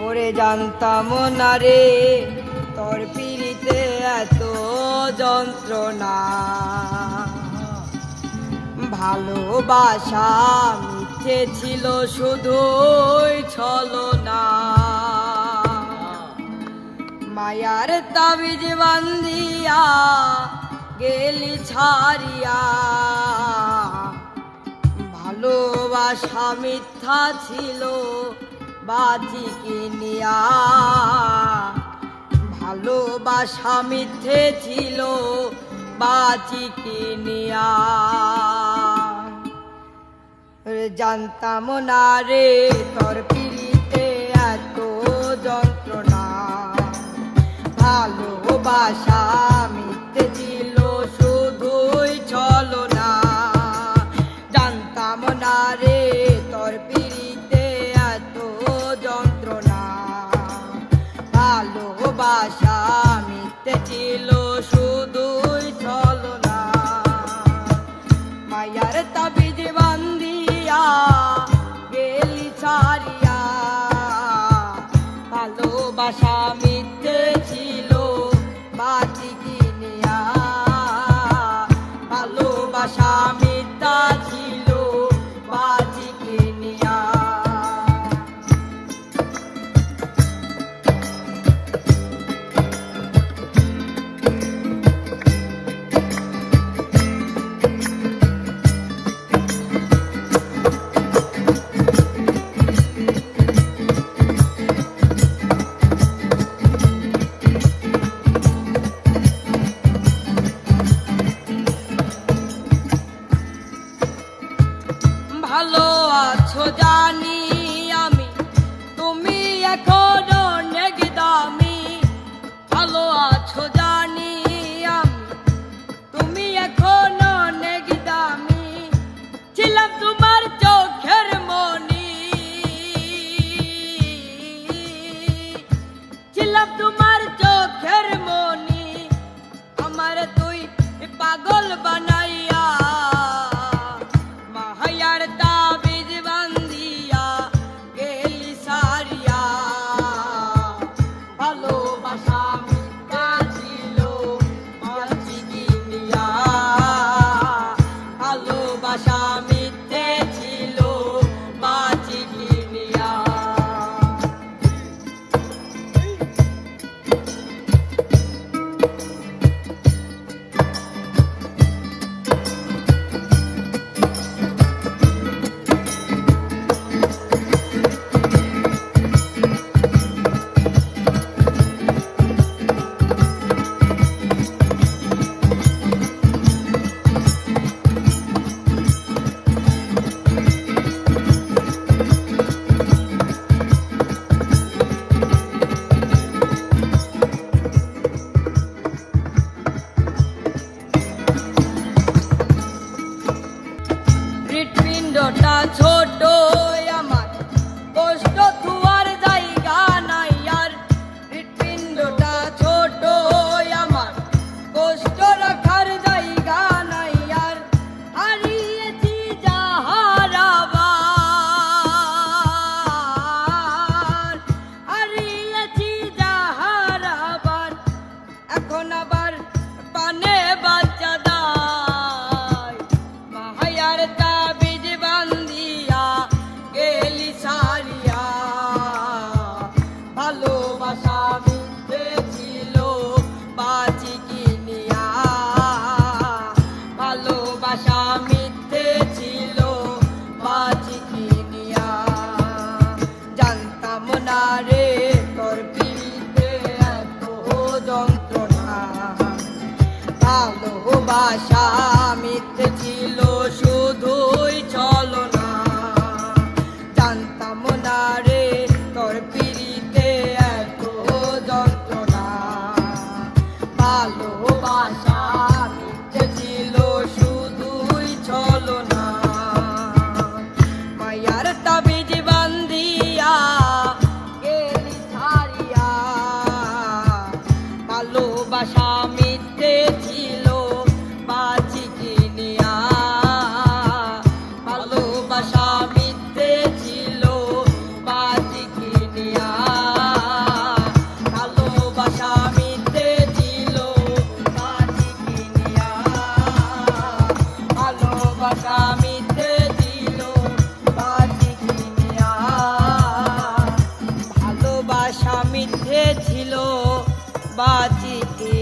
ওরে জানতাম না রে তোর পিড়িতে এত যন্ত্রণা, ভালোবাসা মিথ্যে ছিল শুধুই ছলনা। মায়ার তাবিজ বান্ধিয়া গেলি ছাড়িয়া, ভালোবাসা মিথ্যা ছিল বাজি কিনিয়া। ভালোবাসা মিথ্যে ছিল বাজি কিনিয়া। জানতাম না রে তোর পিড়িতে এত যন্ত্রণা, ভালোবাসা মিথ্যে ছিল শুধুই ছলনা। জানতাম না রে তোর পিড়িতে এত যন্ত্রণা, ভালোবাসা মিথ্যে ছিল শুধুই ছলনা। মায়ার তাবিজ বান্ধিয়া গেলি ছাড়িয়া, ভালোবাসা মিথ্যে ছিল বাজি কিনিয়া। ভালোবাসা মিথ্যা ছিল বাজি কিনিয়া। ভালো আছো জানি আমি, তুমি এখনো নেগদামি। ভালো আছো জানি আমি, তুমি এখনো নেগদামি। ছিলাম তোমার চোখের মনি, ছিলাম তোমার চোখের মনি। আমার তুই পাগল বানাইয়া, মায়ার তাবিজ বান্ধিয়া গেলি ছাড়িয়া। ভালোবাসা মিথ্যা ছিল বাজি কিনিয়া। ভালোবাসা মিথ্যে ছিল বাজি কিনিয়া। হৃৎপিণ্ডটা ছোট আমার, কষ্ট থুয়ার জায়গা নাই আর। হৃৎপিণ্ডটা ছোট আমার, কষ্ট রাখার জায়গা নাই আর। হারিয়েছি যা হারাবার, হারিয়েছি যা হারাবার। এখন আবার পানে বাচ্চা দায়, মায়ার তাবিজ বান্ধিয়া গেলি ছাড়িয়া। ভালোবাসা মিথ্যে ছিল বাজি কিনিয়া। ভালোবাসা মিথ্যে ছিল বাজি কিনিয়া। জানতাম না রে তোর পিড়িতে এত যন্ত্রণা, ভালোবাসা মিথ্যে ছিল শুধুই ছলনা। জানতাম না রে তোর পিড়িতে এত যন্ত্রণা, ভালোবাসা মিথ্যে ছিল শুধুই ছলনা। মায়ার তাবিজ বান্ধিয়া গেলি ছাড়িয়া, ভালোবাসা মিথ্যে ছিল বাজি কিনিয়া। মিথ্যে ছিল বাঁচিতে